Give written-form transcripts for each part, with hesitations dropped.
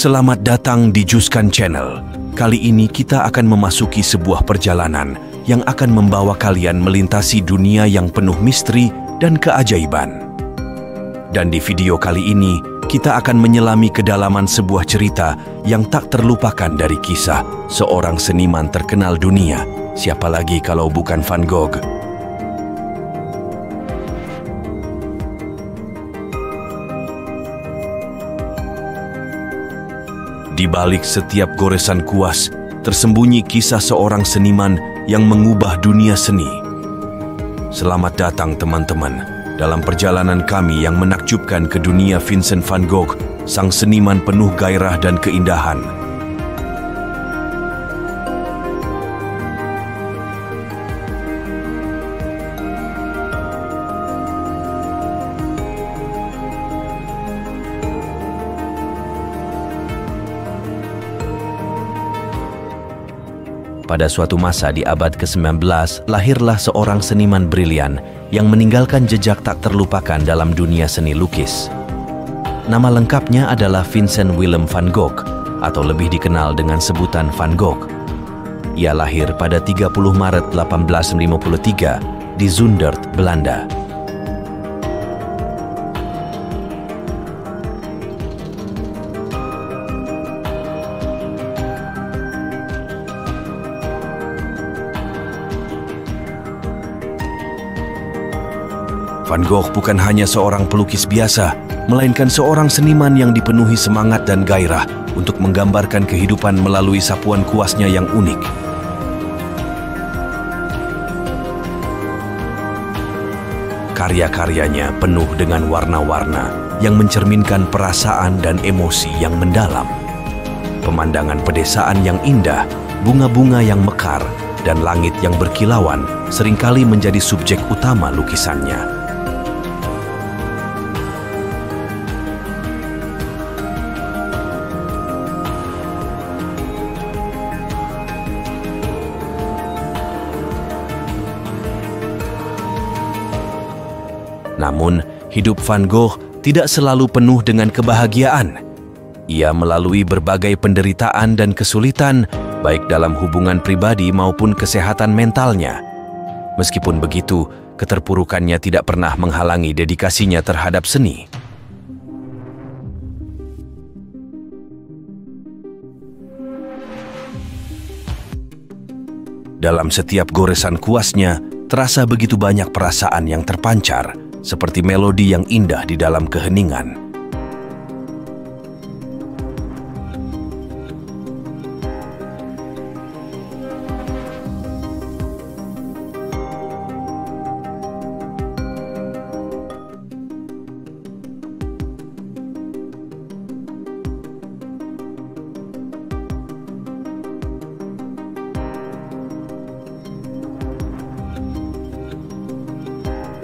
Selamat datang di Juskan Channel. Kali ini kita akan memasuki sebuah perjalanan yang akan membawa kalian melintasi dunia yang penuh misteri dan keajaiban. Dan di video kali ini, kita akan menyelami kedalaman sebuah cerita yang tak terlupakan dari kisah seorang seniman terkenal dunia. Siapa lagi kalau bukan Van Gogh? Di balik setiap goresan kuas, tersembunyi kisah seorang seniman yang mengubah dunia seni. Selamat datang teman-teman, dalam perjalanan kami yang menakjubkan ke dunia Vincent van Gogh, sang seniman penuh gairah dan keindahan. Pada suatu masa di abad ke-19, lahirlah seorang seniman brilian yang meninggalkan jejak tak terlupakan dalam dunia seni lukis. Nama lengkapnya adalah Vincent Willem van Gogh, atau lebih dikenal dengan sebutan Van Gogh. Ia lahir pada 30 Maret 1853 di Zundert, Belanda. Van Gogh bukan hanya seorang pelukis biasa, melainkan seorang seniman yang dipenuhi semangat dan gairah untuk menggambarkan kehidupan melalui sapuan kuasnya yang unik. Karya-karyanya penuh dengan warna-warna yang mencerminkan perasaan dan emosi yang mendalam. Pemandangan pedesaan yang indah, bunga-bunga yang mekar, dan langit yang berkilauan seringkali menjadi subjek utama lukisannya. Namun, hidup Van Gogh tidak selalu penuh dengan kebahagiaan. Ia melalui berbagai penderitaan dan kesulitan, baik dalam hubungan pribadi maupun kesehatan mentalnya. Meskipun begitu, keterpurukannya tidak pernah menghalangi dedikasinya terhadap seni. Dalam setiap goresan kuasnya, terasa begitu banyak perasaan yang terpancar, seperti melodi yang indah di dalam keheningan.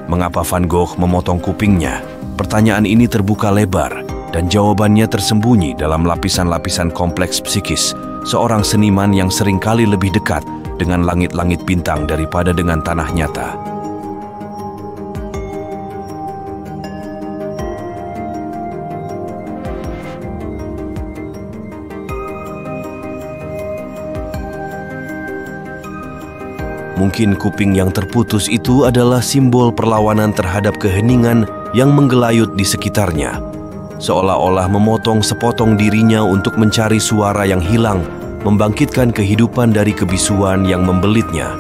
Mengapa Van Gogh memotong kupingnya? Pertanyaan ini terbuka lebar, dan jawabannya tersembunyi dalam lapisan-lapisan kompleks psikis seorang seniman yang seringkali lebih dekat dengan langit-langit bintang daripada dengan tanah nyata. Mungkin kuping yang terputus itu adalah simbol perlawanan terhadap keheningan yang menggelayut di sekitarnya, seolah-olah memotong sepotong dirinya untuk mencari suara yang hilang, membangkitkan kehidupan dari kebisuan yang membelitnya.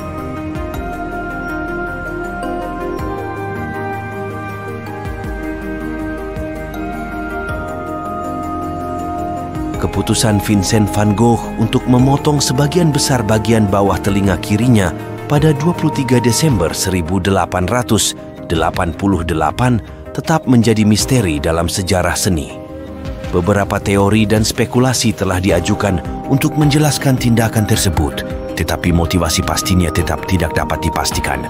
Keputusan Vincent van Gogh untuk memotong sebagian besar bagian bawah telinga kirinya pada 23 Desember 1888 tetap menjadi misteri dalam sejarah seni. Beberapa teori dan spekulasi telah diajukan untuk menjelaskan tindakan tersebut, tetapi motivasi pastinya tetap tidak dapat dipastikan.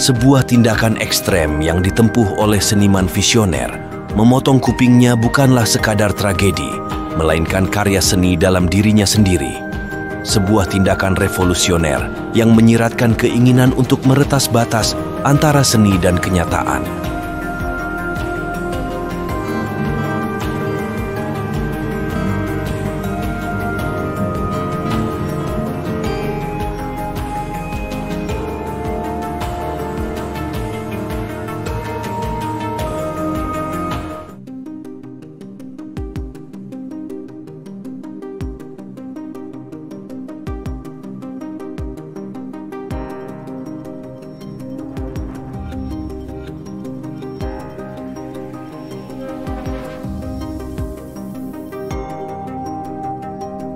Sebuah tindakan ekstrem yang ditempuh oleh seniman visioner, memotong kupingnya bukanlah sekadar tragedi, melainkan karya seni dalam dirinya sendiri. Sebuah tindakan revolusioner yang menyiratkan keinginan untuk meretas batas antara seni dan kenyataan.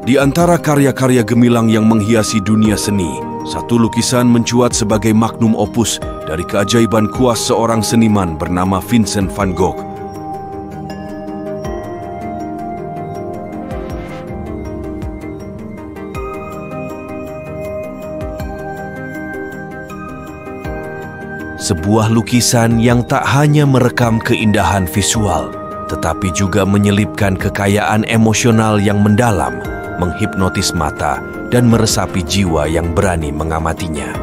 Di antara karya-karya gemilang yang menghiasi dunia seni, satu lukisan mencuat sebagai magnum opus dari keajaiban kuas seorang seniman bernama Vincent van Gogh. Sebuah lukisan yang tak hanya merekam keindahan visual, tetapi juga menyelipkan kekayaan emosional yang mendalam, menghipnotis mata dan meresapi jiwa yang berani mengamatinya.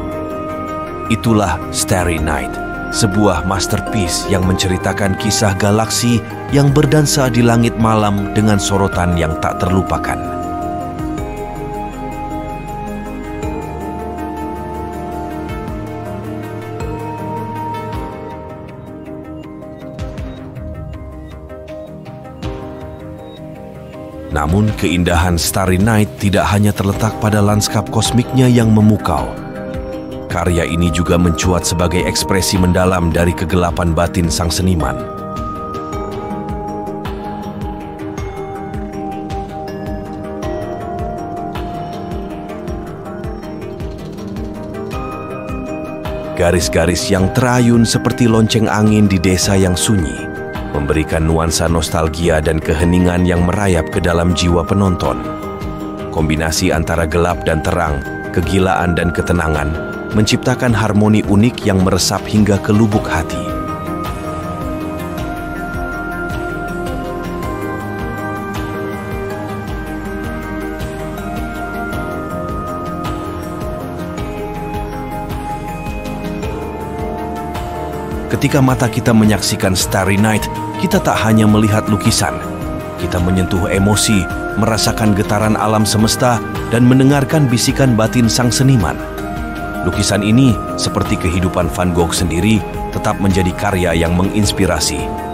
Itulah Starry Night, sebuah masterpiece yang menceritakan kisah galaksi yang berdansa di langit malam dengan sorotan yang tak terlupakan. Namun keindahan Starry Night tidak hanya terletak pada lanskap kosmiknya yang memukau. Karya ini juga mencuat sebagai ekspresi mendalam dari kegelapan batin sang seniman. Garis-garis yang terayun seperti lonceng angin di desa yang sunyi memberikan nuansa nostalgia dan keheningan yang merayap ke dalam jiwa penonton. Kombinasi antara gelap dan terang, kegilaan dan ketenangan, menciptakan harmoni unik yang meresap hingga ke lubuk hati. Ketika mata kita menyaksikan Starry Night, kita tak hanya melihat lukisan. Kita menyentuh emosi, merasakan getaran alam semesta, dan mendengarkan bisikan batin sang seniman. Lukisan ini, seperti kehidupan Van Gogh sendiri, tetap menjadi karya yang menginspirasi.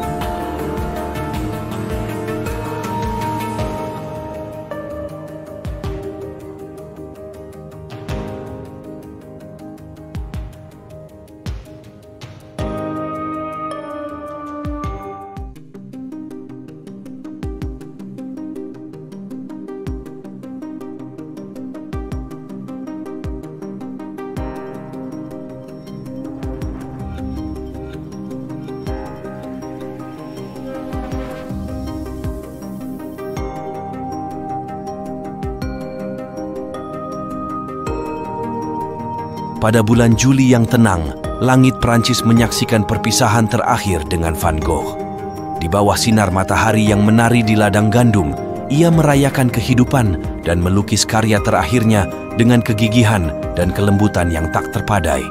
Pada bulan Juli yang tenang, langit Prancis menyaksikan perpisahan terakhir dengan Van Gogh. Di bawah sinar matahari yang menari di ladang gandum, ia merayakan kehidupan dan melukis karya terakhirnya dengan kegigihan dan kelembutan yang tak terpadai.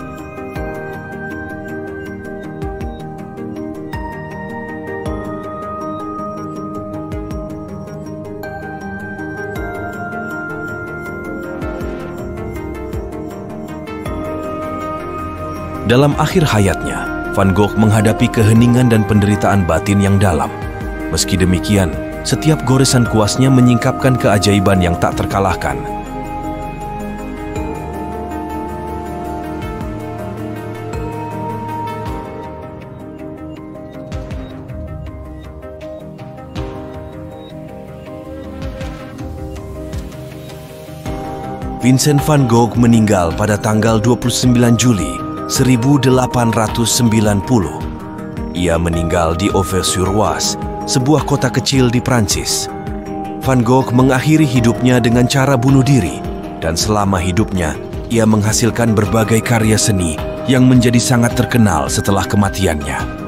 Dalam akhir hayatnya, Van Gogh menghadapi keheningan dan penderitaan batin yang dalam. Meski demikian, setiap goresan kuasnya menyingkapkan keajaiban yang tak terkalahkan. Vincent van Gogh meninggal pada tanggal 29 Juli 1890. Ia meninggal di Auvers-sur-Oise, sebuah kota kecil di Prancis. Van Gogh mengakhiri hidupnya dengan cara bunuh diri, dan selama hidupnya, ia menghasilkan berbagai karya seni yang menjadi sangat terkenal setelah kematiannya.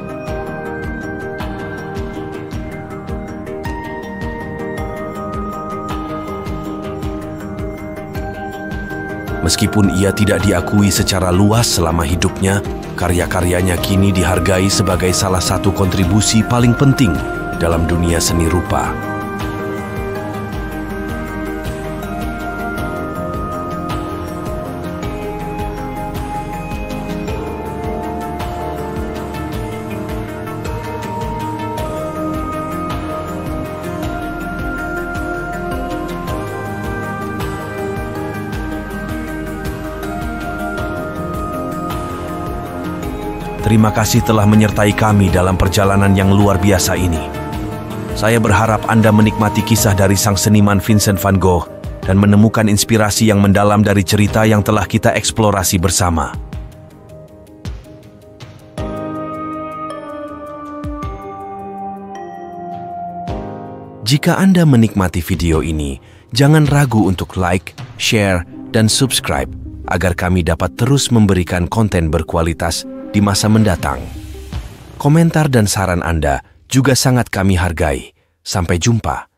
Meskipun ia tidak diakui secara luas selama hidupnya, karya-karyanya kini dihargai sebagai salah satu kontribusi paling penting dalam dunia seni rupa. Terima kasih telah menyertai kami dalam perjalanan yang luar biasa ini. Saya berharap Anda menikmati kisah dari sang seniman Vincent van Gogh dan menemukan inspirasi yang mendalam dari cerita yang telah kita eksplorasi bersama. Jika Anda menikmati video ini, jangan ragu untuk like, share, dan subscribe agar kami dapat terus memberikan konten berkualitas di masa mendatang. Komentar dan saran Anda juga sangat kami hargai. Sampai jumpa.